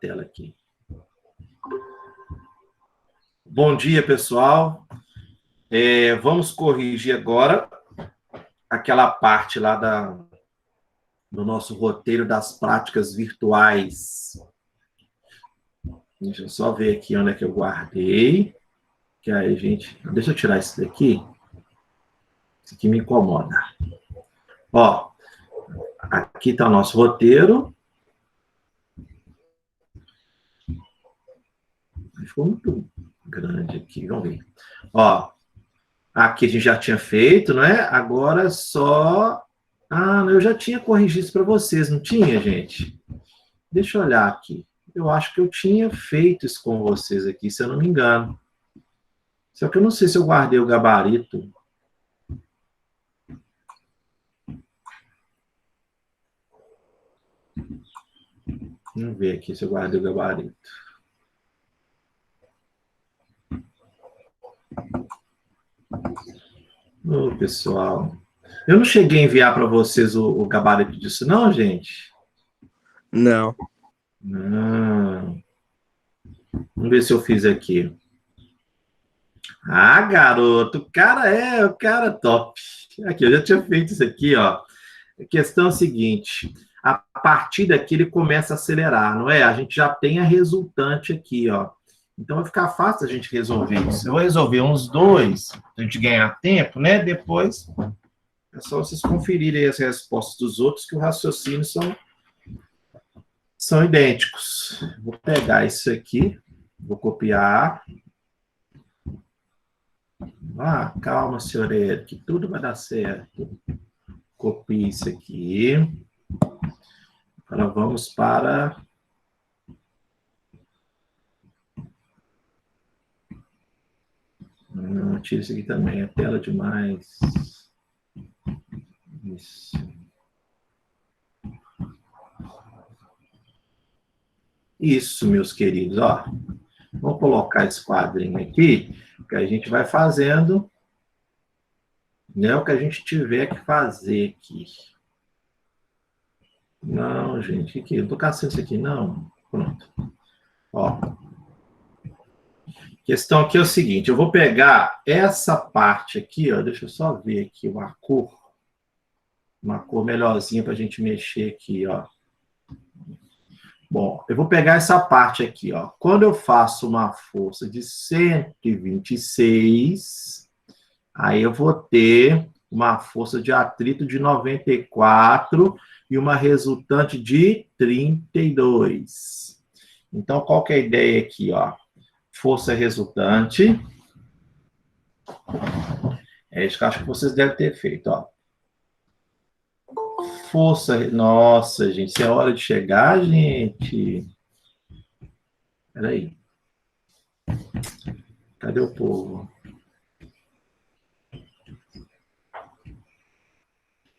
tela aqui. Bom dia, pessoal. Vamos corrigir agora aquela parte lá do nosso roteiro das práticas virtuais. Deixa eu só ver aqui onde é que eu guardei. Que aí, gente... Deixa eu tirar isso daqui. Isso aqui me incomoda. Ó, aqui está o nosso roteiro. Ficou muito grande aqui, vamos ver. Ó, aqui a gente já tinha feito, não é? Agora só... Ah, eu já tinha corrigido isso para vocês, não tinha, gente? Deixa eu olhar aqui. Eu acho que eu tinha feito isso com vocês aqui, se eu não me engano. Só que eu não sei se eu guardei o gabarito. Vamos ver aqui se eu guardei o gabarito. Ô, pessoal. Eu não cheguei a enviar para vocês o gabarito disso, não, gente? Não. Não. Vamos ver se eu fiz aqui. Ah, garoto, o cara top. Aqui, eu já tinha feito isso aqui, ó. A questão é a seguinte, a partir daqui ele começa a acelerar, não é? A gente já tem a resultante aqui, ó. Então vai ficar fácil a gente resolver isso. Eu vou resolver uns dois, pra gente ganhar tempo, né? Depois é só vocês conferirem as respostas dos outros, que o raciocínio são idênticos. Vou pegar isso aqui, vou copiar. Ah, calma, senhor Eric, tudo vai dar certo. Copie isso aqui. Agora vamos para... tira isso aqui também, é tela demais. Isso. Isso, meus queridos, ó. Vou colocar esse quadrinho aqui, que a gente vai fazendo, né, o que a gente tiver que fazer aqui. Não, gente, aqui, eu não tô caçando isso aqui, não. Pronto. Ó. A questão aqui é o seguinte, eu vou pegar essa parte aqui, ó, deixa eu só ver aqui uma cor melhorzinha para a gente mexer aqui, ó. Bom, eu vou pegar essa parte aqui, ó. Quando eu faço uma força de 126, aí eu vou ter uma força de atrito de 94 e uma resultante de 32. Então, qual que é a ideia aqui, ó? Força resultante. É isso que eu acho que vocês devem ter feito, ó. Força... Nossa, gente, isso é hora de chegar, gente. Espera aí. Cadê o povo?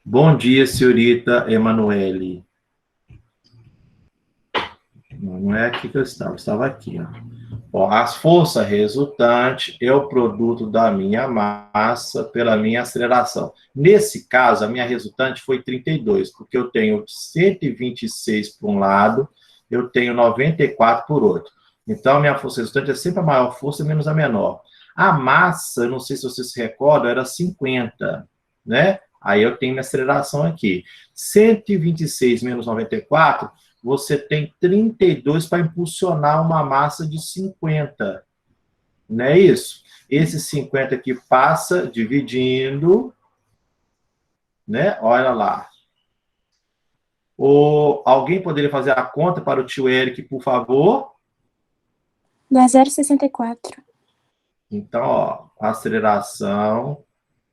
Bom dia, senhorita Emanuele. Não é aqui que eu estava aqui, ó. Bom, as forças resultantes é o produto da minha massa pela minha aceleração. Nesse caso, a minha resultante foi 32, porque eu tenho 126 por um lado, eu tenho 94 por outro. Então, a minha força resultante é sempre a maior força menos a menor. A massa, não sei se vocês se recordam, era 50, né? Aí eu tenho minha aceleração aqui. 126 menos 94... você tem 32 para impulsionar uma massa de 50. Não é isso? Esse 50 aqui passa dividindo, né? Olha lá. Alguém poderia fazer a conta para o tio Eric, por favor? Dá 0,64. Então, ó, aceleração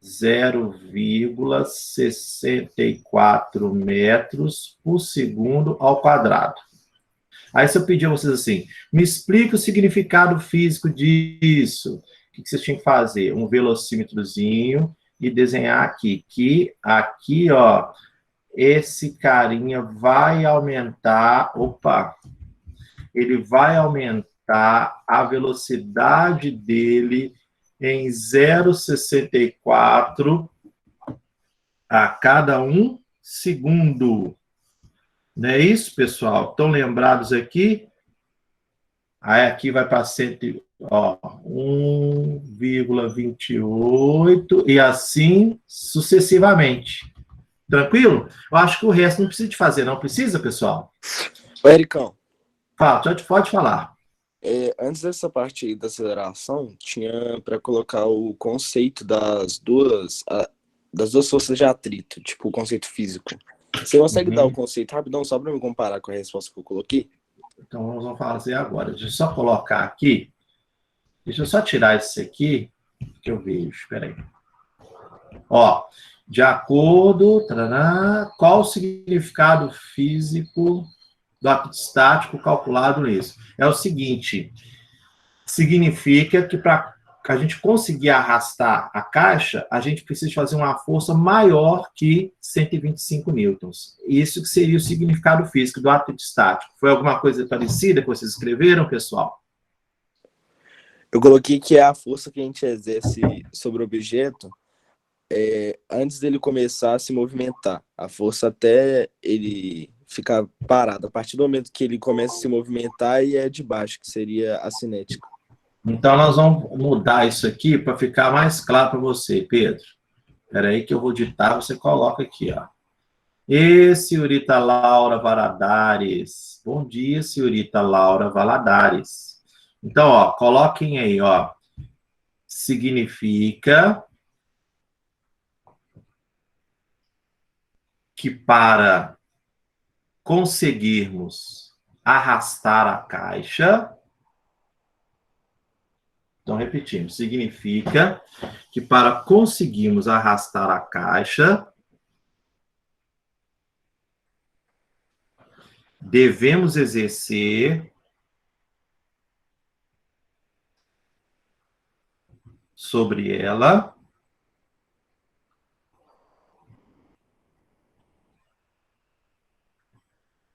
0,64 metros por segundo ao quadrado. Aí se eu pedir a vocês assim, me explica o significado físico disso. O que vocês tinham que fazer? Um velocímetrozinho e desenhar aqui. Que aqui, ó, esse carinha vai aumentar... Opa! Ele vai aumentar a velocidade dele em 0,64 a cada 1 segundo. Não é isso, pessoal? Estão lembrados aqui? Aí aqui vai para 1,28 e assim sucessivamente. Tranquilo? Eu acho que o resto não precisa de fazer, não precisa, pessoal? Ô, Ericão, Fala, pode falar. antes dessa parte aí da aceleração, tinha para colocar o conceito das duas forças de atrito, tipo o conceito físico. Você consegue dar o conceito rapidão só para me comparar com a resposta que eu coloquei? Então, vamos fazer agora. Deixa eu só colocar aqui. Deixa eu só tirar isso aqui, que eu vejo. Espera aí. Ó, de acordo... qual o significado físico do atrito estático calculado nisso? É o seguinte, significa que para a gente conseguir arrastar a caixa, a gente precisa fazer uma força maior que 125 newtons. Isso que seria o significado físico do atrito estático. Foi alguma coisa parecida que vocês escreveram, pessoal? Eu coloquei que é a força que a gente exerce sobre o objeto antes dele começar a se movimentar. A força até ele ficar parado. A partir do momento que ele começa a se movimentar, e é de baixo, que seria a cinética. Então, nós vamos mudar isso aqui para ficar mais claro para você, Pedro. Espera aí que eu vou ditar, você coloca aqui, ó. E senhorita Laura Valadares. Bom dia, senhorita Laura Valadares. Então, ó, coloquem aí, ó. Significa que para conseguirmos arrastar a caixa... Então, repetindo, significa que para conseguirmos arrastar a caixa, devemos exercer sobre ela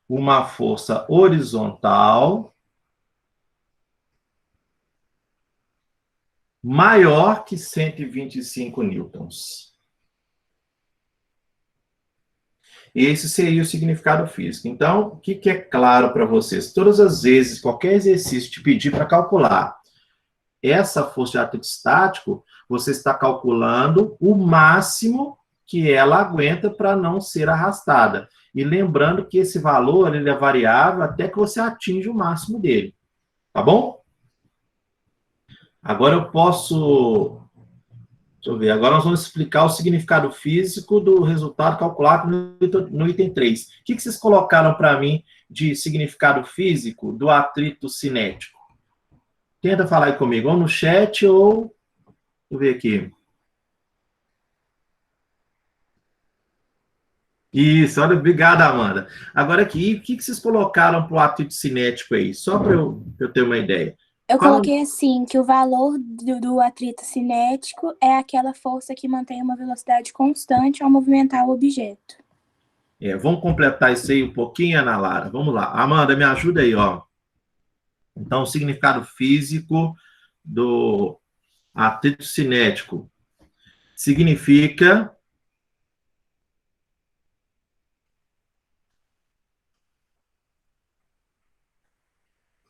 uma força horizontal maior que 125 newtons. Esse seria o significado físico. Então, o que é claro para vocês? Todas as vezes, qualquer exercício te pedir para calcular essa força de atrito estático, você está calculando o máximo que ela aguenta para não ser arrastada. E lembrando que esse valor ele é variável até que você atinja o máximo dele. Tá bom? Agora eu posso... Deixa eu ver. Agora nós vamos explicar o significado físico do resultado calculado no item 3. O que vocês colocaram para mim de significado físico do atrito cinético? Tenta falar aí comigo, ou no chat, ou... Deixa eu ver aqui. Isso, olha, obrigado, Amanda. Agora aqui, o que vocês colocaram para o atrito cinético aí? Só para eu ter uma ideia. Eu coloquei assim, que o valor do atrito cinético é aquela força que mantém uma velocidade constante ao movimentar o objeto. Vamos completar isso aí um pouquinho, Ana Lara. Vamos lá. Amanda, me ajuda aí, ó. Então, o significado físico do atrito cinético significa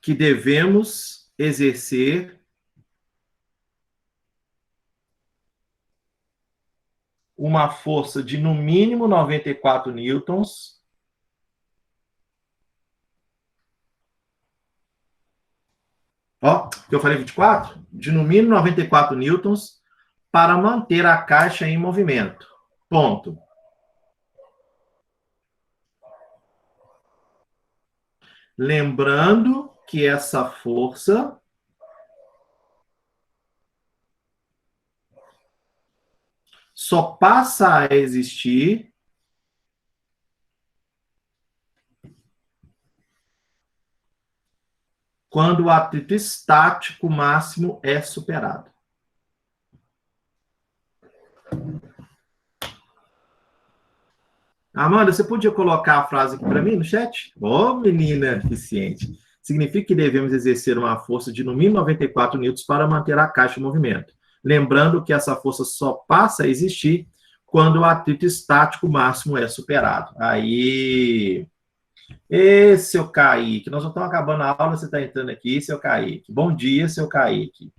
que devemos exercer uma força de no mínimo 94 newtons ó, que eu falei 24? De no mínimo 94 newtons para manter a caixa em movimento. Ponto. Lembrando que essa força só passa a existir quando o atrito estático máximo é superado. Amanda, você podia colocar a frase aqui para mim no chat? Ô, menina eficiente. Significa que devemos exercer uma força de no mínimo 94 newtons para manter a caixa em movimento. Lembrando que essa força só passa a existir quando o atrito estático máximo é superado. Aí, Ê, seu Kaique, nós já estamos acabando a aula, você está entrando aqui, seu Kaique. Bom dia, seu Kaique.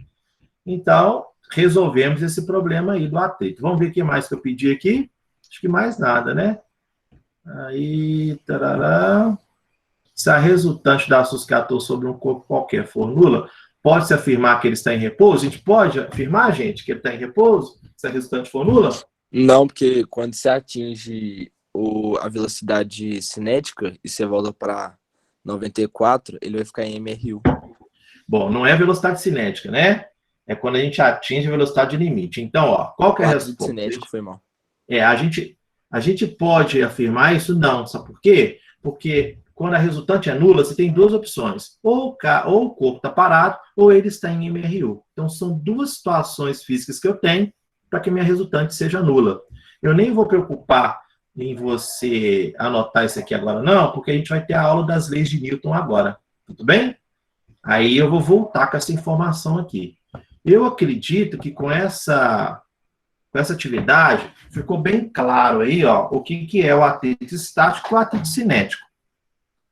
Então, resolvemos esse problema aí do atrito. Vamos ver o que mais que eu pedi aqui? Acho que mais nada, né? Aí, tarará. Se a resultante da SUS que atua sobre um corpo qualquer for nula, pode-se afirmar que ele está em repouso? A gente pode afirmar, gente, que ele está em repouso? Se a resultante for nula? Não, porque quando você atinge a velocidade cinética e você volta para 94, ele vai ficar em MRU. Bom, não é velocidade cinética, né? É quando a gente atinge a velocidade limite. Então, ó, qual que é a resposta? Cinético foi mal. A gente pode afirmar isso? Não. Sabe por quê? Porque quando a resultante é nula, você tem duas opções. Ou o corpo está parado, ou ele está em MRU. Então, são duas situações físicas que eu tenho para que minha resultante seja nula. Eu nem vou preocupar em você anotar isso aqui agora, não, porque a gente vai ter a aula das leis de Newton agora. Tudo bem? Aí eu vou voltar com essa informação aqui. Eu acredito que com essa atividade, ficou bem claro aí, ó, o que é o atrito estático e o atrito cinético.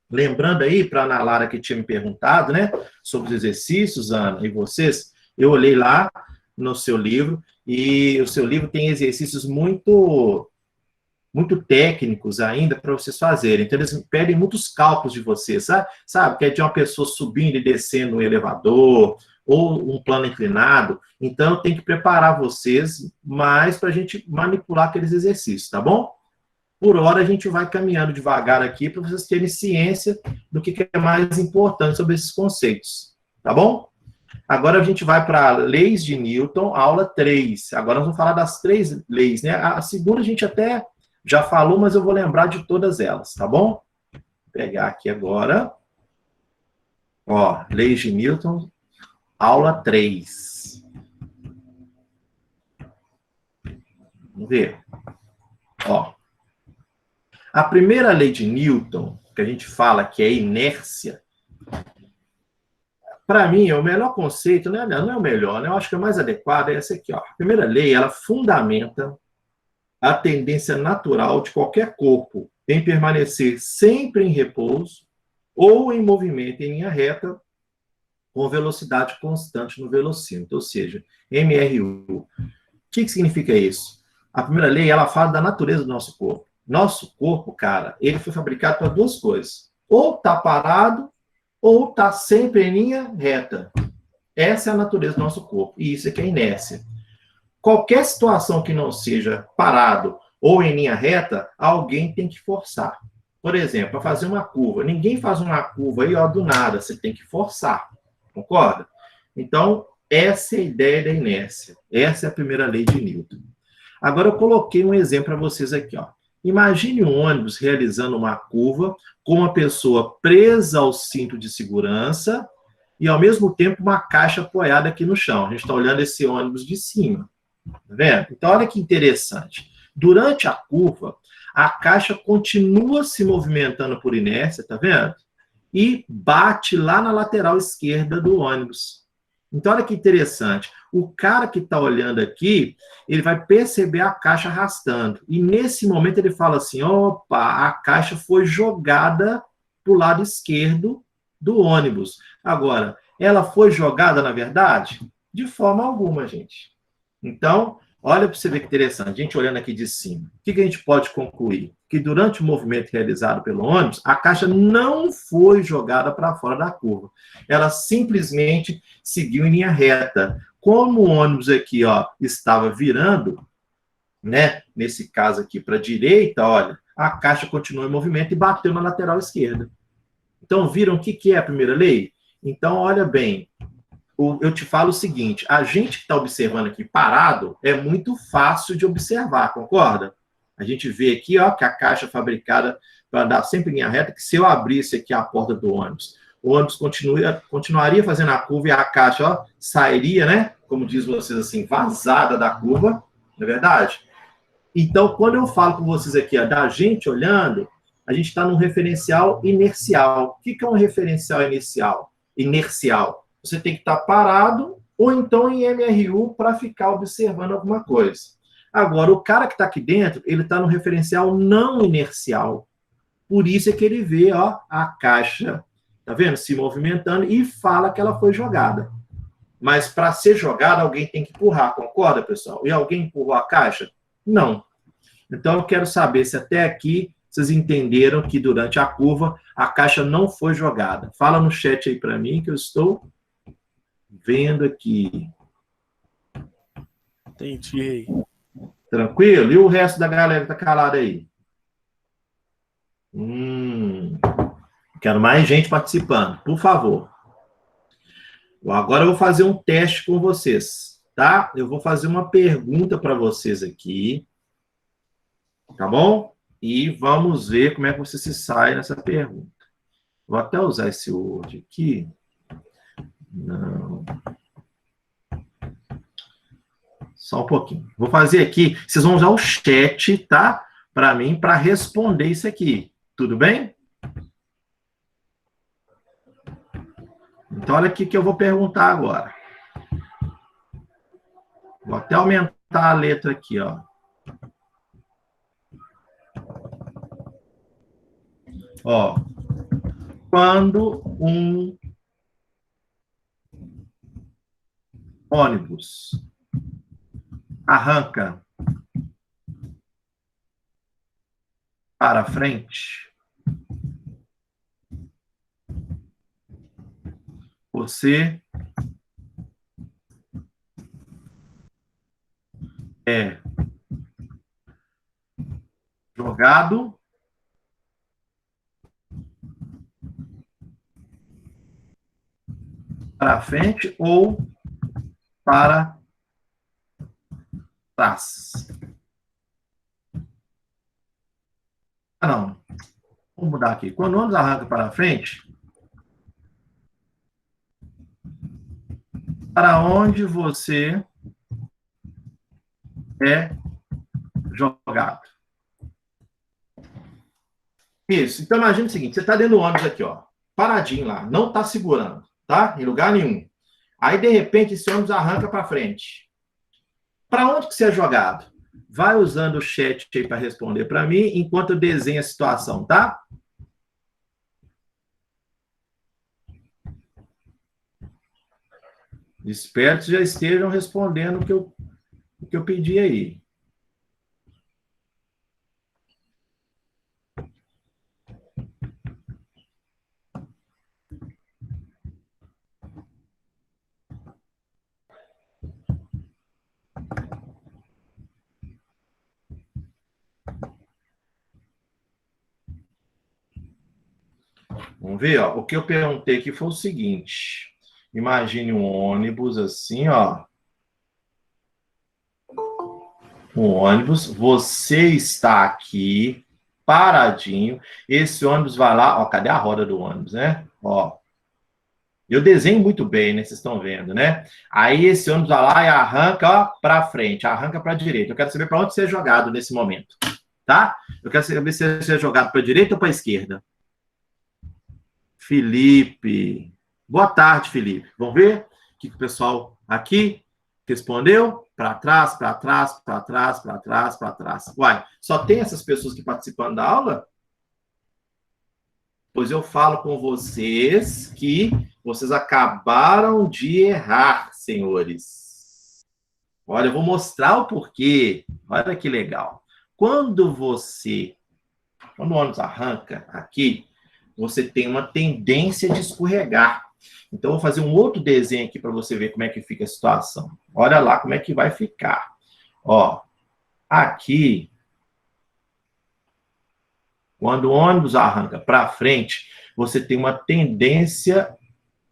Lembrando aí, para a Ana Lara que tinha me perguntado, né, sobre os exercícios, Ana, e vocês, eu olhei lá no seu livro, e o seu livro tem exercícios muito técnicos ainda para vocês fazerem. Então, eles pedem muitos cálculos de vocês, sabe? Que é de uma pessoa subindo e descendo no elevador, ou um plano inclinado. Então, tem que preparar vocês mais para a gente manipular aqueles exercícios, tá bom? Por hora, a gente vai caminhando devagar aqui para vocês terem ciência do que é mais importante sobre esses conceitos, tá bom? Agora a gente vai para leis de Newton, aula 3. Agora nós vamos falar das 3 leis, né? A segunda a gente até já falou, mas eu vou lembrar de todas elas, tá bom? Vou pegar aqui agora. Ó, leis de Newton, aula 3. Vamos ver. Ó. A primeira lei de Newton, que a gente fala que é inércia, para mim, o melhor conceito, não é o melhor, né? Eu acho que é o mais adequado é essa aqui, ó. A primeira lei, ela fundamenta a tendência natural de qualquer corpo em permanecer sempre em repouso ou em movimento em linha reta com velocidade constante no velocímetro, ou seja, MRU. O que significa isso? A primeira lei, ela fala da natureza do nosso corpo. Nosso corpo, cara, ele foi fabricado para duas coisas. Ou tá parado, ou tá sempre em linha reta. Essa é a natureza do nosso corpo. E isso aqui é inércia. Qualquer situação que não seja parado ou em linha reta, alguém tem que forçar. Por exemplo, para fazer uma curva. Ninguém faz uma curva aí, ó, do nada. Você tem que forçar. Concorda? Então, essa é a ideia da inércia. Essa é a primeira lei de Newton. Agora, eu coloquei um exemplo para vocês aqui, ó. Imagine um ônibus realizando uma curva com uma pessoa presa ao cinto de segurança e, ao mesmo tempo, uma caixa apoiada aqui no chão. A gente está olhando esse ônibus de cima. Tá vendo? Então, olha que interessante. Durante a curva, a caixa continua se movimentando por inércia, tá vendo? E bate lá na lateral esquerda do ônibus. Então, olha que interessante. O cara que está olhando aqui, ele vai perceber a caixa arrastando. E, nesse momento, ele fala assim, opa, a caixa foi jogada para o lado esquerdo do ônibus. Agora, ela foi jogada, na verdade? De forma alguma, gente. Então, olha para você ver que interessante. A gente olhando aqui de cima. O que a gente pode concluir? Que durante o movimento realizado pelo ônibus, a caixa não foi jogada para fora da curva. Ela simplesmente seguiu em linha reta. Como o ônibus aqui, ó, estava virando, né? Nesse caso aqui para a direita, olha, a caixa continuou em movimento e bateu na lateral esquerda. Então, viram o que é a primeira lei? Então, olha bem, eu te falo o seguinte, a gente que está observando aqui parado é muito fácil de observar, concorda? A gente vê aqui, ó, que a caixa é fabricada para andar sempre em linha reta, que se eu abrisse aqui a porta do ônibus, o ônibus continuaria fazendo a curva e a caixa, ó, sairia, né? Como diz vocês assim, vazada da curva, não é verdade? Então, quando eu falo com vocês aqui, ó, da gente olhando, a gente está num referencial inercial. O que é um referencial inercial? Você tem que estar parado ou então em MRU para ficar observando alguma coisa. Agora, o cara que está aqui dentro, ele está no referencial não inercial. Por isso é que ele vê, ó, a caixa, tá vendo? Se movimentando e fala que ela foi jogada. Mas para ser jogada, alguém tem que empurrar, concorda, pessoal? E alguém empurrou a caixa? Não. Então, eu quero saber se até aqui vocês entenderam que durante a curva a caixa não foi jogada. Fala no chat aí para mim que eu estou vendo aqui. Entendi. Tranquilo? E o resto da galera que tá calada aí? Quero mais gente participando, por favor. Agora eu vou fazer um teste com vocês, tá? Eu vou fazer uma pergunta para vocês aqui, tá bom? E vamos ver como é que você se sai nessa pergunta. Vou até usar esse Word aqui. Não. Só um pouquinho. Vou fazer aqui. Vocês vão usar o chat, tá? Para mim, para responder isso aqui. Tudo bem? Então, olha aqui que eu vou perguntar agora. Vou até aumentar a letra aqui, ó. Ó. Quando um ônibus arranca para frente, você é jogado para frente ou para trás. Ah, não. Vamos mudar aqui. Quando o ônibus arranca para frente, para onde você é jogado? Isso. Então, imagina o seguinte, você está dentro do ônibus aqui, ó, paradinho lá, não está segurando, tá? Em lugar nenhum. Aí, de repente, esse ônibus arranca para frente. Para onde que você é jogado? Vai usando o chat aí para responder para mim, enquanto eu desenho a situação, tá? Espero que já estejam respondendo o que eu pedi aí. Vamos ver, ó. O que eu perguntei aqui foi o seguinte. Imagine um ônibus assim, ó. Um ônibus, você está aqui, paradinho. Esse ônibus vai lá, ó, cadê a roda do ônibus, né? Ó. Eu desenho muito bem, né? Vocês estão vendo, né? Aí esse ônibus vai lá e arranca, ó, para frente, arranca para a direita. Eu quero saber para onde você é jogado nesse momento, tá? Eu quero saber se você é jogado para a direita ou para a esquerda. Felipe. Boa tarde, Felipe. Vamos ver o que o pessoal aqui respondeu? Para trás, para trás, para trás, para trás, para trás. Uai, só tem essas pessoas que participam da aula? Pois eu falo com vocês que vocês acabaram de errar, senhores. Olha, eu vou mostrar o porquê. Olha que legal. Quando o ônibus arranca aqui, você tem uma tendência de escorregar. Então, eu vou fazer um outro desenho aqui para você ver como é que fica a situação. Olha lá como é que vai ficar. Ó, aqui, quando o ônibus arranca para frente, você tem uma tendência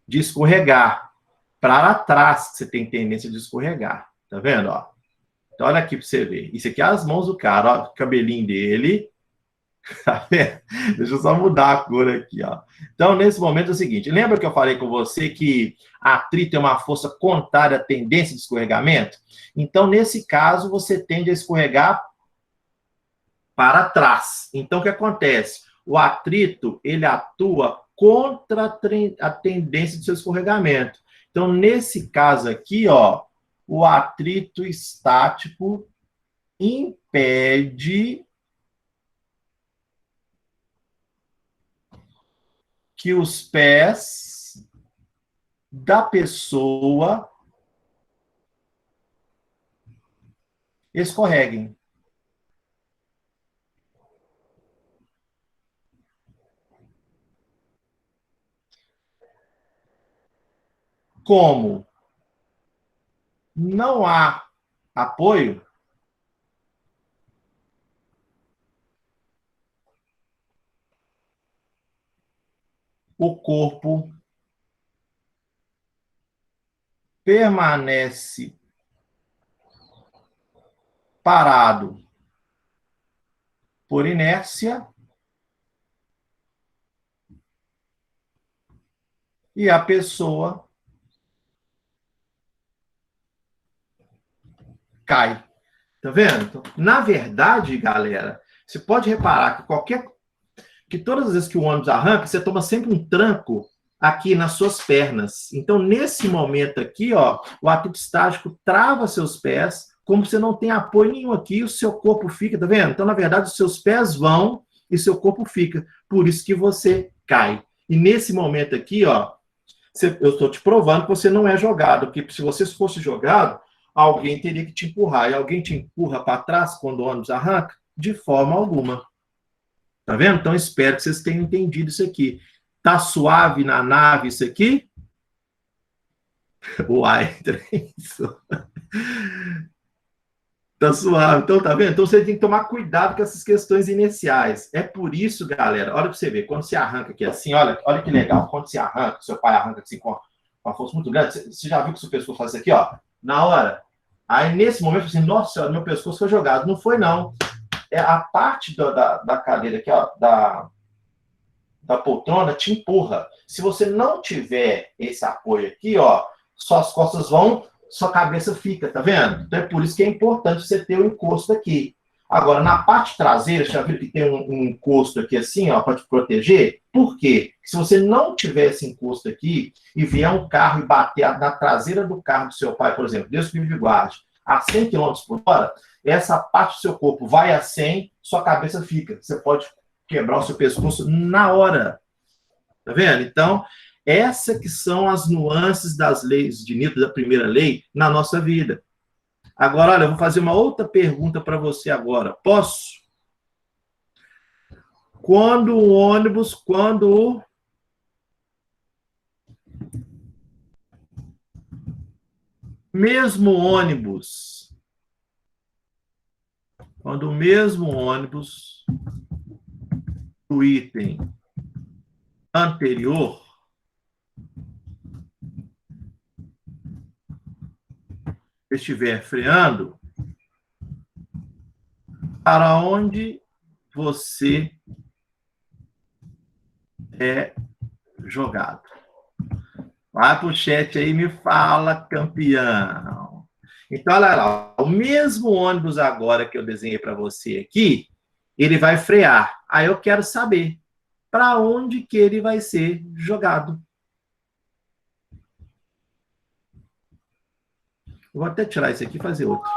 de escorregar. Para trás, você tem tendência de escorregar. Tá vendo? Ó? Então, olha aqui para você ver. Isso aqui é as mãos do cara, ó, o cabelinho dele. Tá vendo? Deixa eu só mudar a cor aqui, ó. Então, nesse momento é o seguinte, lembra que eu falei com você que atrito é uma força contrária à tendência de escorregamento? Então, nesse caso, você tende a escorregar para trás. Então, o que acontece? O atrito, ele atua contra a tendência de seu escorregamento. Então, nesse caso aqui, ó, o atrito estático impede que os pés da pessoa escorreguem. Como não há apoio, o corpo permanece parado por inércia e a pessoa cai. Tá vendo? Então, na verdade, galera, você pode reparar que todas as vezes que o ônibus arranca, você toma sempre um tranco aqui nas suas pernas. Então, nesse momento aqui, ó, o atrito estático trava seus pés, como você não tem apoio nenhum aqui, o seu corpo fica, tá vendo? Então, na verdade, os seus pés vão e seu corpo fica. Por isso que você cai. E nesse momento aqui, ó, eu estou te provando que você não é jogado, porque se você fosse jogado, alguém teria que te empurrar. E alguém te empurra para trás quando o ônibus arranca? De forma alguma. Tá vendo? Então, espero que vocês tenham entendido isso aqui. Tá suave na nave isso aqui? Uai, isso. Tá suave. Então, tá vendo? Então, você tem que tomar cuidado com essas questões iniciais. É por isso, galera, olha para você ver, quando você arranca aqui assim, olha que legal. Quando você arranca, seu pai arranca assim com uma força muito grande, você já viu que o seu pescoço faz isso aqui, ó? Na hora. Aí, nesse momento, assim, nossa senhora, meu pescoço foi jogado. Não foi, não. É a parte da cadeira aqui, ó, da poltrona te empurra. Se você não tiver esse apoio aqui, ó, suas costas vão, sua cabeça fica, tá vendo? Então é por isso que é importante você ter o encosto aqui. Agora, na parte traseira, já viu que tem um encosto aqui assim, ó, para te proteger? Por quê? Se você não tiver esse encosto aqui e vier um carro e bater na traseira do carro do seu pai, por exemplo, Deus que me guarde, a 100 km por hora, essa parte do seu corpo vai a 100, sua cabeça fica. Você pode quebrar o seu pescoço na hora. Tá vendo? Então, essa que são as nuances das leis de Newton, da primeira lei, na nossa vida. Agora, olha, eu vou fazer uma outra pergunta para você agora. Posso? Quando o mesmo ônibus do item anterior estiver freando, para onde você é jogado? Vai pro chat aí e me fala, campeão. Então, olha lá, o mesmo ônibus agora que eu desenhei para você aqui, ele vai frear. Aí eu quero saber para onde que ele vai ser jogado. Eu vou até tirar isso aqui e fazer outro.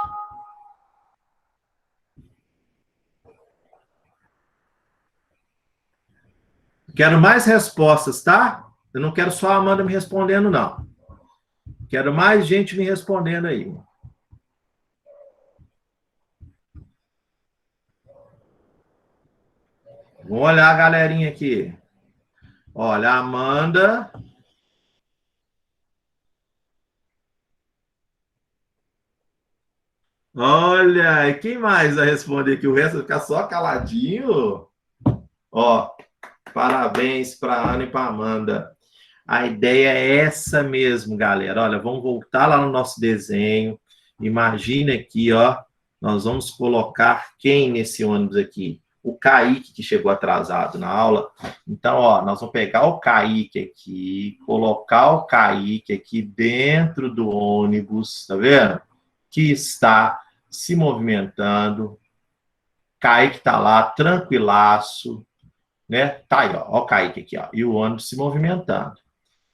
Quero mais respostas, tá? Eu não quero só a Amanda me respondendo, não. Quero mais gente me respondendo aí. Vamos olhar a galerinha aqui. Olha, a Amanda. Olha, e quem mais vai responder aqui? O resto vai ficar só caladinho? Ó, parabéns para a Ana e para a Amanda. A ideia é essa mesmo, galera. Olha, vamos voltar lá no nosso desenho. Imagina aqui, ó. Nós vamos colocar quem nesse ônibus aqui? O Kaique, que chegou atrasado na aula. Então, ó, nós vamos pegar o Kaique aqui, colocar o Kaique aqui dentro do ônibus, tá vendo? Que está se movimentando. Kaique está lá, tranquilaço, né? Tá aí, ó o Kaique aqui, ó, e o ônibus se movimentando.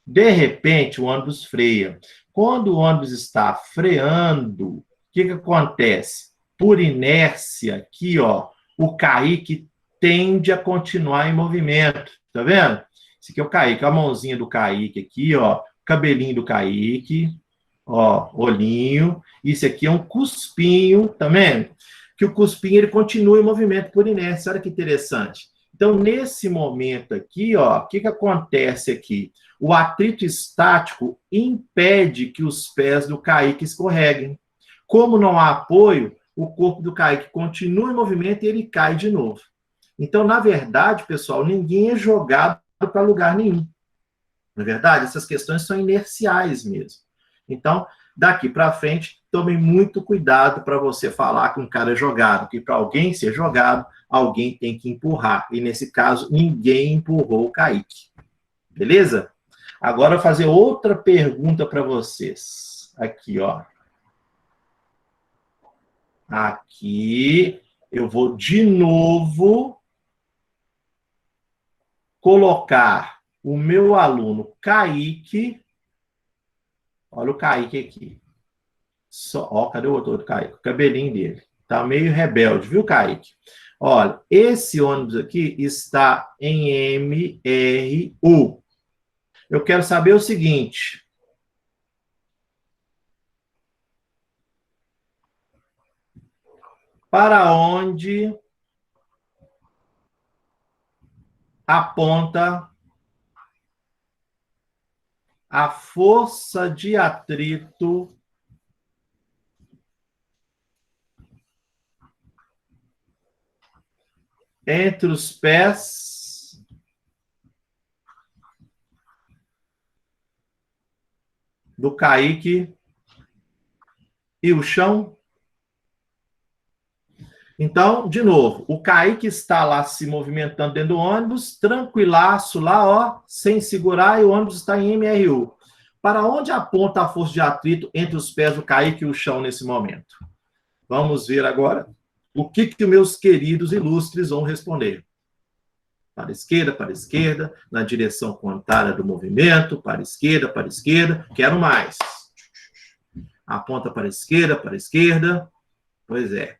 De repente, o ônibus freia. Quando o ônibus está freando, o que acontece? Por inércia aqui, ó, o Kaique tende a continuar em movimento, tá vendo? Esse aqui é o Kaique, a mãozinha do Kaique aqui, ó, cabelinho do Kaique, ó, olhinho. Isso aqui é um cuspinho, tá vendo? Que o cuspinho, ele continua em movimento por inércia, olha que interessante. Então, nesse momento aqui, ó, o que que acontece aqui? O atrito estático impede que os pés do Kaique escorreguem. Como não há apoio, o corpo do Kaique continua em movimento e ele cai de novo. Então, na verdade, pessoal, ninguém é jogado para lugar nenhum. Na verdade, essas questões são inerciais mesmo. Então, daqui para frente, tomem muito cuidado para você falar que um cara é jogado, que para alguém ser jogado, alguém tem que empurrar. E nesse caso, ninguém empurrou o Kaique. Beleza? Agora, eu vou fazer outra pergunta para vocês. Aqui, ó. Aqui, eu vou de novo colocar o meu aluno Kaique. Olha o Kaique aqui. Ó, cadê o outro Kaique? O cabelinho dele. Tá meio rebelde, viu, Kaique? Olha, esse ônibus aqui está em MRU. Eu quero saber o seguinte. Para onde aponta a força de atrito entre os pés do Kaique e o chão? Então, de novo, o Kaique está lá se movimentando dentro do ônibus, tranquilaço lá, ó, sem segurar, e o ônibus está em MRU. Para onde aponta a força de atrito entre os pés do Kaique e o chão nesse momento? Vamos ver agora o que meus queridos ilustres vão responder. Para a esquerda, na direção contrária do movimento, para a esquerda, quero mais. Aponta para a esquerda. Pois é.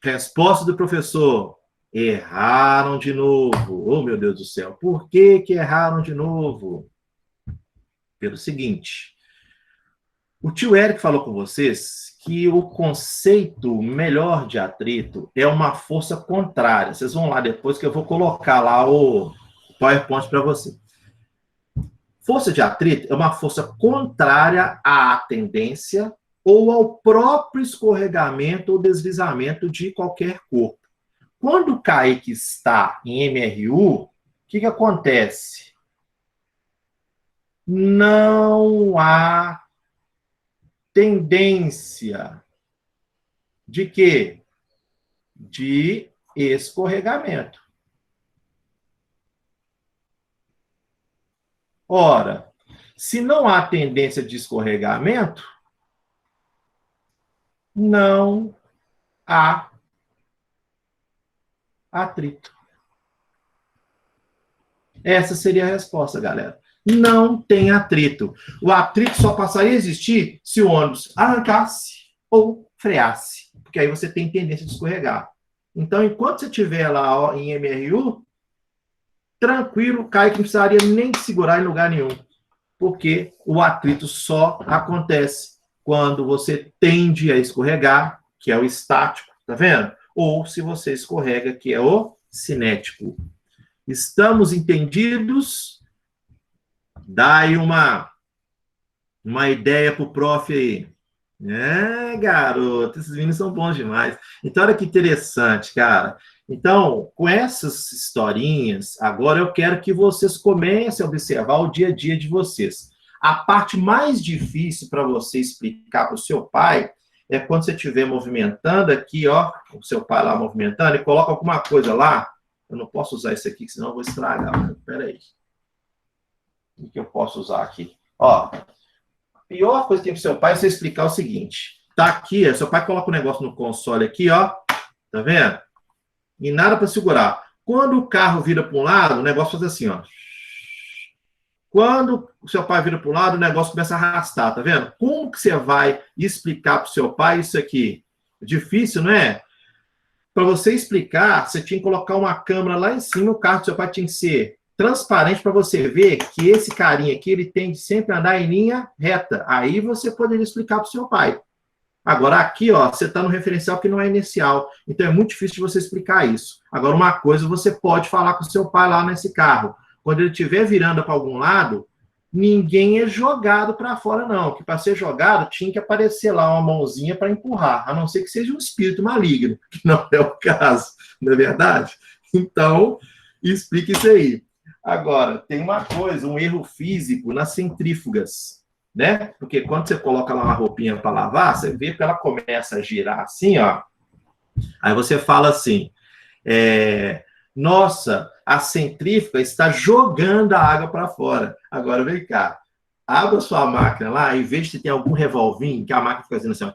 Resposta do professor. Erraram de novo. Oh, meu Deus do céu. Por que erraram de novo? Pelo seguinte. O tio Eric falou com vocês que o conceito melhor de atrito é uma força contrária. Vocês vão lá depois que eu vou colocar lá o PowerPoint para você. Força de atrito é uma força contrária à tendência ou ao próprio escorregamento ou deslizamento de qualquer corpo. Quando o Kaique está em MRU, o que acontece? Não há tendência de quê? De escorregamento. Ora, se não há tendência de escorregamento, não há atrito. Essa seria a resposta, galera. Não tem atrito. O atrito só passaria a existir se o ônibus arrancasse ou freasse, porque aí você tem tendência de escorregar. Então, enquanto você estiver lá ó, em MRU, tranquilo, Kaique não precisaria nem segurar em lugar nenhum, porque o atrito só acontece quando você tende a escorregar, que é o estático, tá vendo? Ou se você escorrega, que é o cinético. Estamos entendidos? Dá aí uma ideia pro prof aí. É, garoto, esses meninos são bons demais. Então, olha que interessante, cara. Então, com essas historinhas, agora eu quero que vocês comecem a observar o dia a dia de vocês. A parte mais difícil para você explicar para o seu pai é quando você estiver movimentando aqui, ó, o seu pai lá movimentando, e coloca alguma coisa lá. Eu não posso usar isso aqui, senão eu vou estragar. Espera aí. O que eu posso usar aqui? Ó, a pior coisa que tem para o seu pai é você explicar o seguinte. Tá aqui, ó, seu pai coloca o negócio no console aqui, ó. Tá vendo? E nada para segurar. Quando o carro vira para um lado, o negócio faz assim, ó. Quando o seu pai vira para um lado, o negócio começa a arrastar, tá vendo? Como que você vai explicar para o seu pai isso aqui? Difícil, não é? Para você explicar, você tinha que colocar uma câmera lá em cima, o carro do seu pai tinha que ser transparente para você ver que esse carinha aqui, ele tende sempre a andar em linha reta. Aí você poderia explicar para o seu pai. Agora, aqui, ó, você está no referencial que não é inicial. Então, é muito difícil de você explicar isso. Agora, uma coisa você pode falar com o seu pai lá nesse carro. Quando ele estiver virando para algum lado, ninguém é jogado para fora, não. Que para ser jogado, tinha que aparecer lá uma mãozinha para empurrar. A não ser que seja um espírito maligno, que não é o caso. Não é verdade? Então, explique isso aí. Agora, tem uma coisa, um erro físico nas centrífugas. Né? Porque quando você coloca lá uma roupinha para lavar, você vê que ela começa a girar assim, ó. Aí você fala assim, nossa, a centrífuga está jogando a água para fora. Agora, vem cá, abre a sua máquina lá, em vez de ter algum revolvinho, que a máquina fica fazendo assim, ó,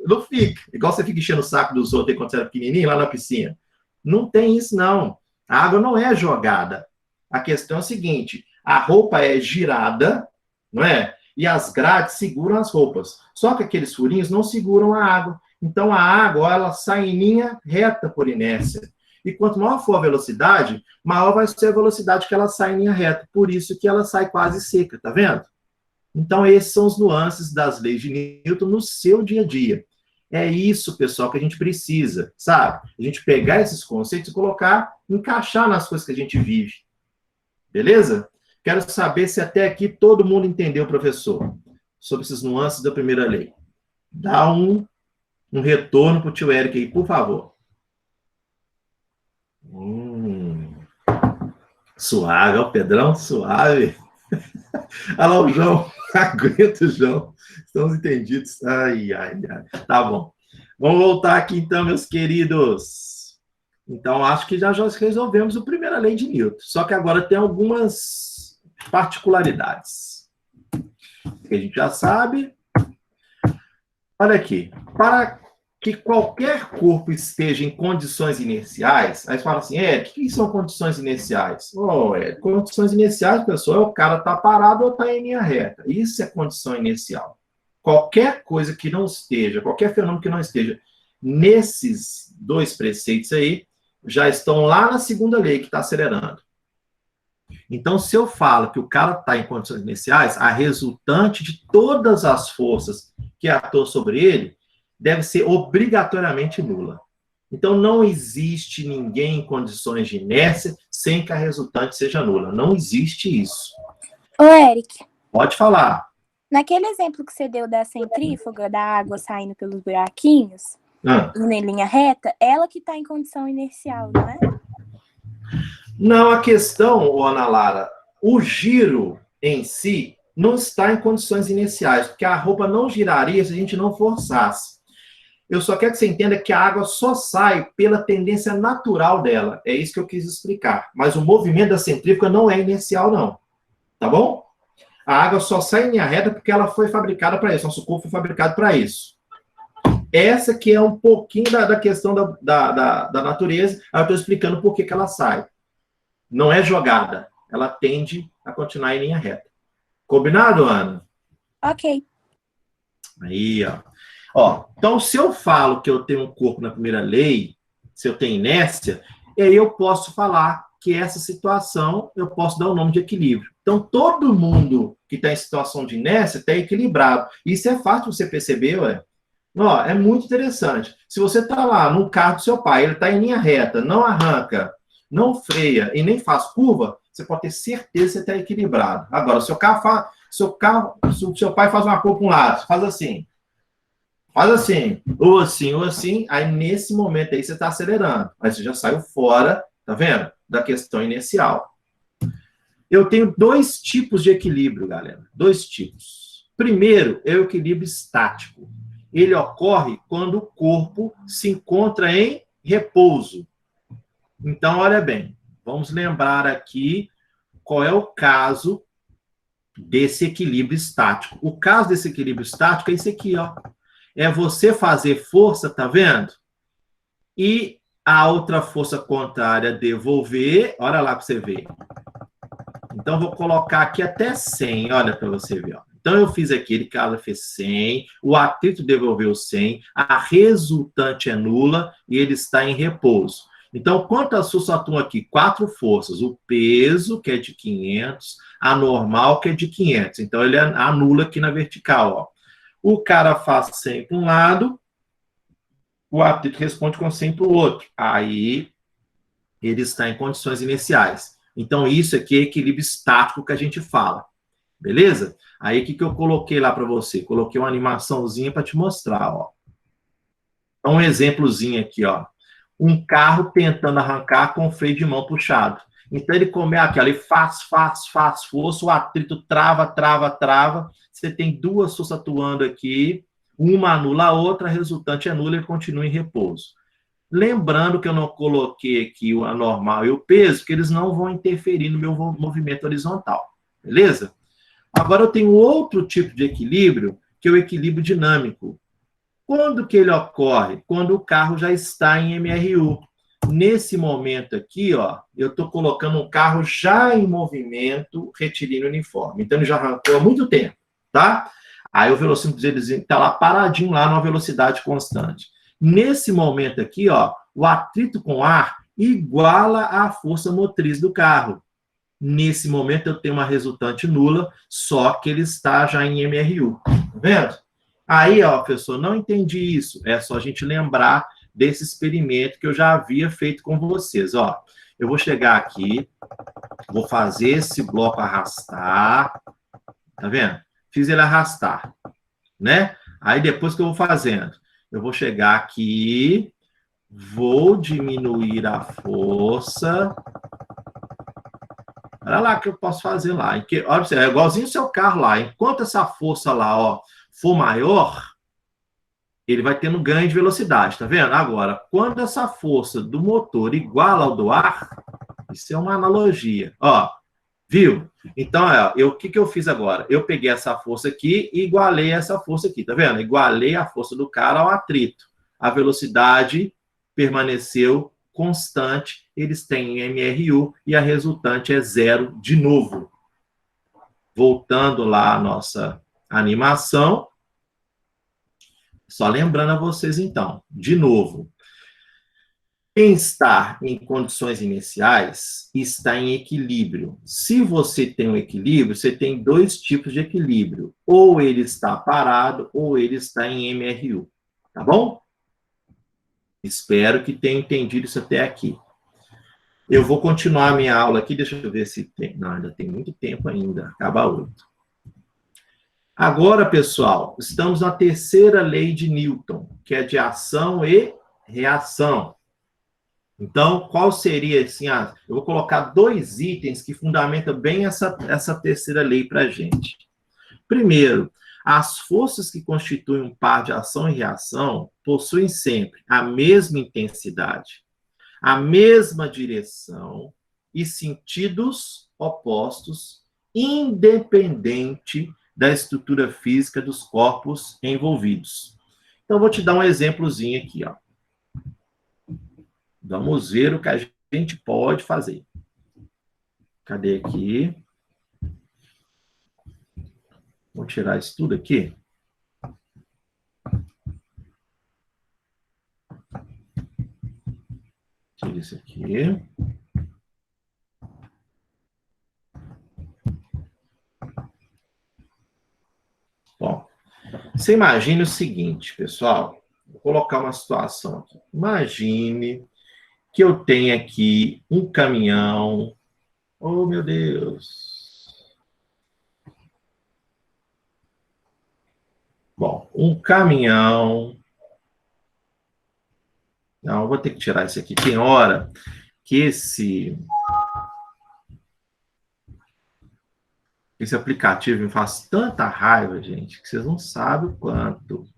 não fica. Igual você fica enchendo o saco dos outros quando você era pequenininho lá na piscina. Não tem isso, não. A água não é jogada. A questão é a seguinte, a roupa é girada, não é? E as grades seguram as roupas. Só que aqueles furinhos não seguram a água. Então, a água, ela sai em linha reta por inércia. E quanto maior for a velocidade, maior vai ser a velocidade que ela sai em linha reta. Por isso que ela sai quase seca, tá vendo? Então, esses são os nuances das leis de Newton no seu dia a dia. É isso, pessoal, que a gente precisa, sabe? A gente pegar esses conceitos e colocar, encaixar nas coisas que a gente vive. Beleza? Quero saber se até aqui todo mundo entendeu, professor, sobre esses nuances da primeira lei. Dá um retorno para o tio Eric aí, por favor. Suave, ó, o Pedrão, suave. Olha lá o João, aguenta o João. Estamos entendidos. Ai, ai, ai. Tá bom. Vamos voltar aqui então, meus queridos. Então, acho que já resolvemos a primeira lei de Newton. Só que agora tem algumas particularidades que a gente já sabe. Olha aqui, para que qualquer corpo esteja em condições inerciais, aí você fala assim, o que são condições inerciais? Condições inerciais, pessoal, o cara está parado ou está em linha reta. Isso é condição inercial. Qualquer coisa que não esteja, qualquer fenômeno que não esteja nesses dois preceitos aí, já estão lá na segunda lei que está acelerando. Então, se eu falo que o cara está em condições iniciais, a resultante de todas as forças que atuam sobre ele deve ser obrigatoriamente nula. Então, não existe ninguém em condições de inércia sem que a resultante seja nula. Não existe isso. Ô, Eric. Pode falar. Naquele exemplo que você deu da centrífuga, da água saindo pelos buraquinhos, indo em linha reta, ela que está em condição inercial, não é? Não, a questão, Ana Lara, o giro em si não está em condições iniciais, porque a roupa não giraria se a gente não forçasse. Eu só quero que você entenda que a água só sai pela tendência natural dela. É isso que eu quis explicar. Mas o movimento da centrífuga não é inercial, não. Tá bom? A água só sai em linha reta porque ela foi fabricada para isso. Nosso corpo foi fabricado para isso. Essa que é um pouquinho da questão da natureza. Aí eu estou explicando por que ela sai. Não é jogada. Ela tende a continuar em linha reta. Combinado, Ana? Ok. Aí, ó. Então, se eu falo que eu tenho um corpo na primeira lei, se eu tenho inércia, aí eu posso falar que essa situação, eu posso dar o nome de equilíbrio. Então, todo mundo que está em situação de inércia está equilibrado. Isso é fácil você perceber, ué. Ó, é muito interessante. Se você está lá no carro do seu pai, ele está em linha reta, não arranca, não freia e nem faz curva, você pode ter certeza que você está equilibrado. Agora, se o seu pai faz uma curva para um lado, faz assim, ou assim, aí nesse momento aí você está acelerando. Aí você já saiu fora, tá vendo? Da questão inercial. Eu tenho dois tipos de equilíbrio, galera. Dois tipos. Primeiro é o equilíbrio estático. Ele ocorre quando o corpo se encontra em repouso. Então, olha bem, vamos lembrar aqui qual é o caso desse equilíbrio estático. O caso desse equilíbrio estático é esse aqui, ó. É você fazer força, tá vendo? E a outra força contrária devolver. Olha lá para você ver. Então, vou colocar aqui até 100, olha para você ver, ó. Então, eu fiz aqui, ele cara fez 100, o atrito devolveu 100, a resultante é nula e ele está em repouso. Então, quantas forças atuam aqui? 4 forças. O peso, que é de 500, a normal, que é de 500. Então, ele anula aqui na vertical, ó. O cara faz 100 para um lado, o atrito responde com 100 para o outro. Aí, ele está em condições inerciais. Então, isso aqui é equilíbrio estático que a gente fala. Beleza? Aí, o que eu coloquei lá para você? Coloquei uma animaçãozinha para te mostrar, ó. Então, um exemplozinho aqui, ó. Um carro tentando arrancar com o freio de mão puxado. Então, ele ele faz força, o atrito trava. Você tem 2 forças atuando aqui, uma anula a outra, a resultante anula e continua em repouso. Lembrando que eu não coloquei aqui a normal e o peso, que eles não vão interferir no meu movimento horizontal. Beleza? Agora, eu tenho outro tipo de equilíbrio, que é o equilíbrio dinâmico. Quando que ele ocorre? Quando o carro já está em MRU. Nesse momento aqui, ó, eu estou colocando um carro já em movimento retilíneo uniforme. Então, ele já arrancou há muito tempo, tá? Aí o velocímetro está lá paradinho, lá numa velocidade constante. Nesse momento aqui, ó, o atrito com ar iguala a força motriz do carro. Nesse momento, eu tenho uma resultante nula, só que ele está já em MRU. Tá vendo? Aí, ó, professor, não entendi isso. É só a gente lembrar desse experimento que eu já havia feito com vocês. Ó, eu vou chegar aqui, vou fazer esse bloco arrastar. Tá vendo? Fiz ele arrastar, né? Aí, depois que eu vou fazendo, eu vou chegar aqui, vou diminuir a força. Olha lá o que eu posso fazer lá. Olha, é igualzinho o seu carro lá. Enquanto essa força lá, ó, for maior, ele vai tendo ganho de velocidade, tá vendo? Agora, quando essa força do motor iguala ao do ar, isso é uma analogia, ó, viu? Então, o que eu fiz agora? Eu peguei essa força aqui e igualei essa força aqui, tá vendo? Igualei a força do cara ao atrito. A velocidade permaneceu constante, eles têm MRU e a resultante é 0 de novo. Voltando lá à nossa animação, só lembrando a vocês, então, de novo, quem está em condições iniciais está em equilíbrio. Se você tem um equilíbrio, você tem 2 tipos de equilíbrio. Ou ele está parado, ou ele está em MRU. Tá bom? Espero que tenha entendido isso até aqui. Eu vou continuar a minha aula aqui, deixa eu ver se tem... Não, ainda tem muito tempo ainda, acaba 8. Agora, pessoal, estamos na terceira lei de Newton, que é de ação e reação. Então, qual seria, assim, eu vou colocar 2 itens que fundamentam bem essa terceira lei para a gente. Primeiro, as forças que constituem um par de ação e reação possuem sempre a mesma intensidade, a mesma direção e sentidos opostos, independente da estrutura física dos corpos envolvidos. Então, vou te dar um exemplozinho aqui, ó. Vamos ver o que a gente pode fazer. Cadê aqui? Vou tirar isso tudo aqui. Tira isso aqui. Bom, você imagine o seguinte, pessoal. Vou colocar uma situação aqui. Imagine que eu tenho aqui um caminhão. Oh, meu Deus. Bom, um caminhão. Não, eu vou ter que tirar isso aqui. Tem hora que esse aplicativo me faz tanta raiva, gente, que vocês não sabem o quanto.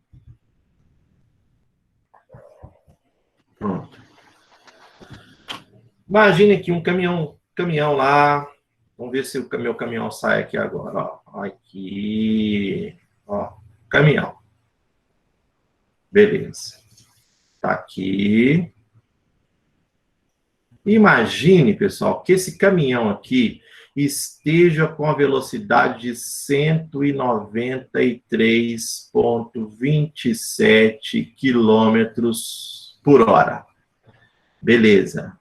Pronto. Imagine aqui um caminhão lá. Vamos ver se o meu caminhão sai aqui agora. Ó, aqui. Ó, caminhão. Beleza. Tá aqui. Imagine, pessoal, que esse caminhão aqui esteja com a velocidade de 193,27 km por hora. Beleza.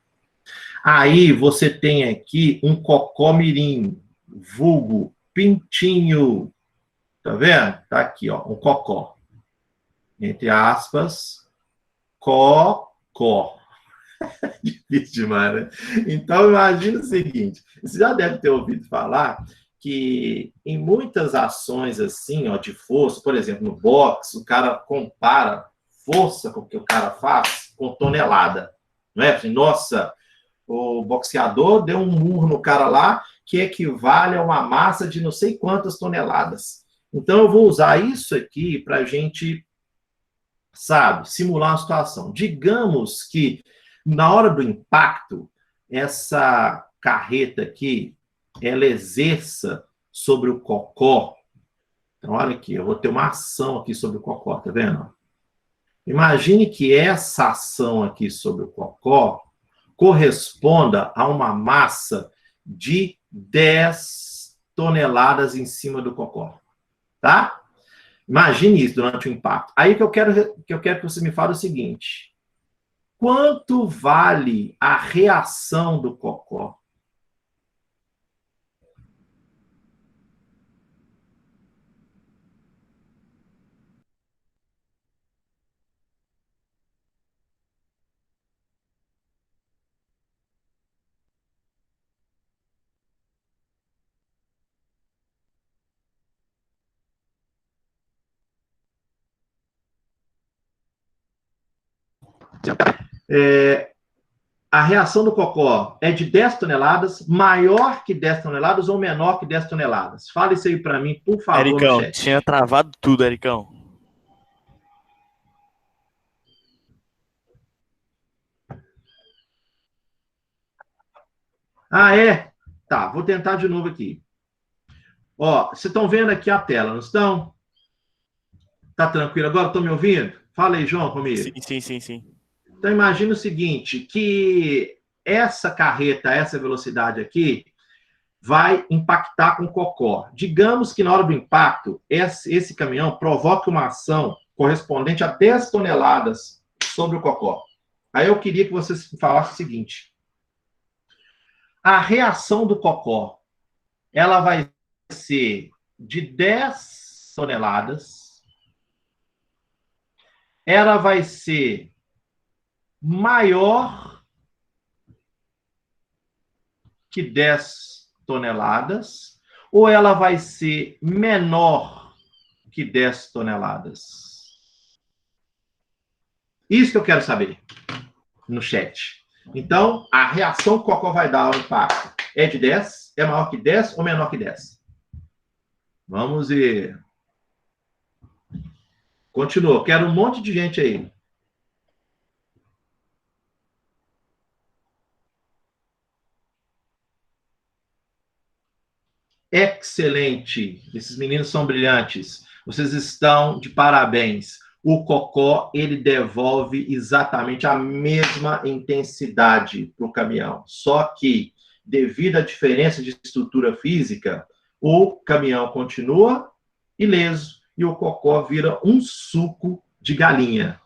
Aí você tem aqui um cocó mirim, vulgo pintinho. Tá vendo? Tá aqui, ó, um cocó. Entre aspas, cocó. Difícil demais, né? Então, imagina o seguinte, você já deve ter ouvido falar que em muitas ações assim, ó, de força, por exemplo, no boxe, o cara compara força com o que o cara faz com tonelada. Não é? Nossa, o boxeador deu um murro no cara lá que equivale a uma massa de não sei quantas toneladas. Então, eu vou usar isso aqui para a gente, sabe, simular uma situação. Digamos que, na hora do impacto, essa carreta aqui, ela exerça sobre o cocó. Então, olha aqui, eu vou ter uma ação aqui sobre o cocó, tá vendo? Imagine que essa ação aqui sobre o cocó corresponda a uma massa de 10 toneladas em cima do cocó, tá? Imagine isso durante o impacto. Aí que eu quero que você me fale o seguinte: quanto vale a reação do cocó? A reação do cocó é de 10 toneladas, maior que 10 toneladas ou menor que 10 toneladas? Fala isso aí para mim, por favor, Ericão, no chat. tinha travado tudo, Ericão. Ah, é? Tá, vou tentar de novo aqui. Ó, vocês estão vendo aqui a tela, não estão? Tá tranquilo agora? Estão me ouvindo? Fala aí, João, comigo. Sim. Então, imagina o seguinte, que essa carreta, essa velocidade aqui, vai impactar com o cocó. Digamos que na hora do impacto, esse caminhão provoque uma ação correspondente a 10 toneladas sobre o cocó. Aí eu queria que vocês falassem o seguinte: a reação do cocó, ela vai ser de 10 toneladas, ela vai ser maior que 10 toneladas, ou ela vai ser menor que 10 toneladas? Isso que eu quero saber no chat. Então, a reação que o cocó vai dar ao impacto é de 10, é maior que 10 ou menor que 10? Vamos ver. Continua. Quero um monte de gente aí. Excelente. Esses meninos são brilhantes. Vocês estão de parabéns. O cocó, ele devolve exatamente a mesma intensidade para o caminhão. Só que, devido à diferença de estrutura física, o caminhão continua ileso e o cocó vira um suco de galinha.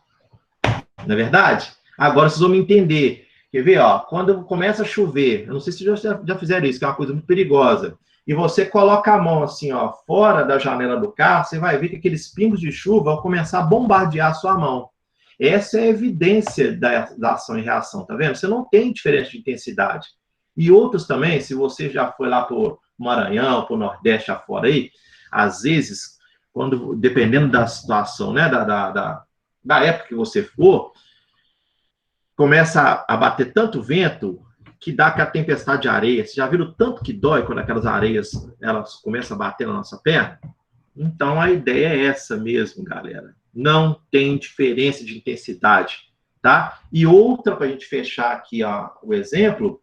Não é verdade? Agora vocês vão me entender. Quer ver? Ó, quando começa a chover, eu não sei se vocês já fizeram isso, que é uma coisa muito perigosa, e você coloca a mão assim, ó, fora da janela do carro, você vai ver que aqueles pingos de chuva vão começar a bombardear a sua mão. Essa é a evidência da ação e reação, tá vendo? Você não tem diferença de intensidade. E outros também, se você já foi lá para o Maranhão, para o Nordeste afora aí, às vezes, dependendo da situação, né, da época que você for, começa a bater tanto vento que dá aquela tempestade de areia. Vocês já viram tanto que dói quando aquelas areias elas começam a bater na nossa perna? Então, a ideia é essa mesmo, galera. Não tem diferença de intensidade, tá? E outra, para a gente fechar aqui ó, o exemplo,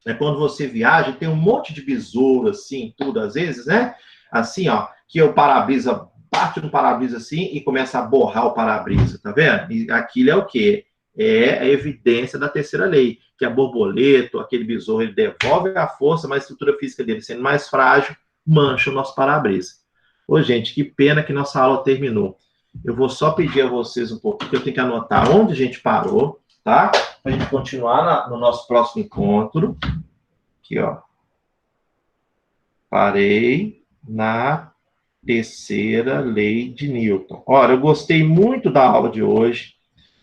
é quando você viaja, tem um monte de besouro, assim, tudo, às vezes, né? Assim, ó, que o para-brisa parte do para-brisa assim e começa a borrar o para-brisa, tá vendo? E aquilo é o quê? É a evidência da terceira lei, que a borboleta, aquele besouro, ele devolve a força, mas a estrutura física dele sendo mais frágil, mancha o nosso para-brisa. Ô, gente, que pena que nossa aula terminou. Eu vou só pedir a vocês um pouquinho, que eu tenho que anotar onde a gente parou, tá? para a gente continuar no nosso próximo encontro. Aqui, ó. Parei na terceira lei de Newton. Olha, eu gostei muito da aula de hoje,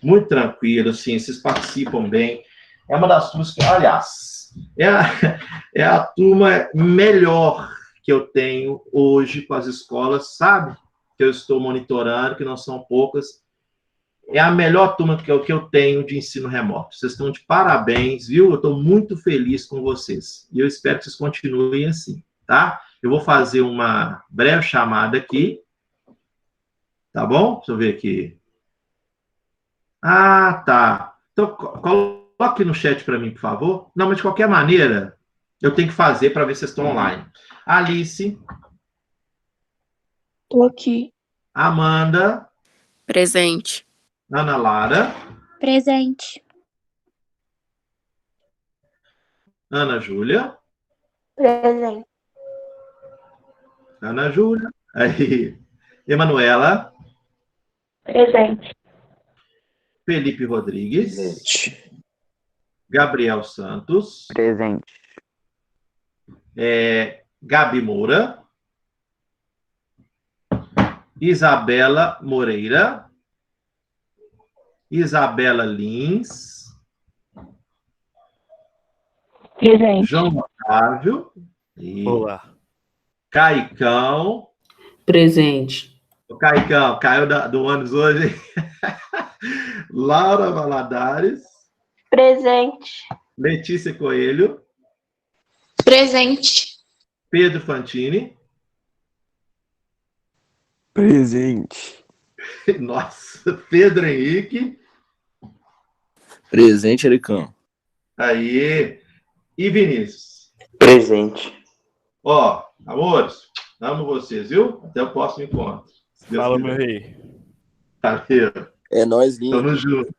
muito tranquilo, assim, vocês participam bem. É uma das turmas que, aliás, é a turma melhor que eu tenho hoje com as escolas, sabe? Que eu estou monitorando, que não são poucas. É a melhor turma que eu tenho de ensino remoto. Vocês estão de parabéns, viu? Eu estou muito feliz com vocês. E eu espero que vocês continuem assim, tá? Eu vou fazer uma breve chamada aqui. Tá bom? Deixa eu ver aqui. Ah, tá. Então, coloque no chat para mim, por favor. Não, mas de qualquer maneira, eu tenho que fazer para ver se vocês estão online. Alice. Tô aqui. Amanda. Presente. Ana Lara. Presente. Ana Júlia. Presente. Ana Júlia. Aí. Emanuela. Presente. Felipe Rodrigues. Presente. Gabriel Santos. Presente. Gabi Moura. Isabela Moreira. Isabela Lins. Presente. João Otávio. Olá. Caicão. Presente. O Caicão, caiu do ônibus hoje, hein? Laura Valadares. Presente. Letícia Coelho. Presente. Pedro Fantini. Presente. Nossa, Pedro Henrique. Presente, Ericão. Aí. E Vinícius. Presente. Ó, amores, amo vocês, viu? Até o próximo encontro. Se Deus Fala, quiser. meu rei. Valeu. É nóis, lindo. Tamo junto.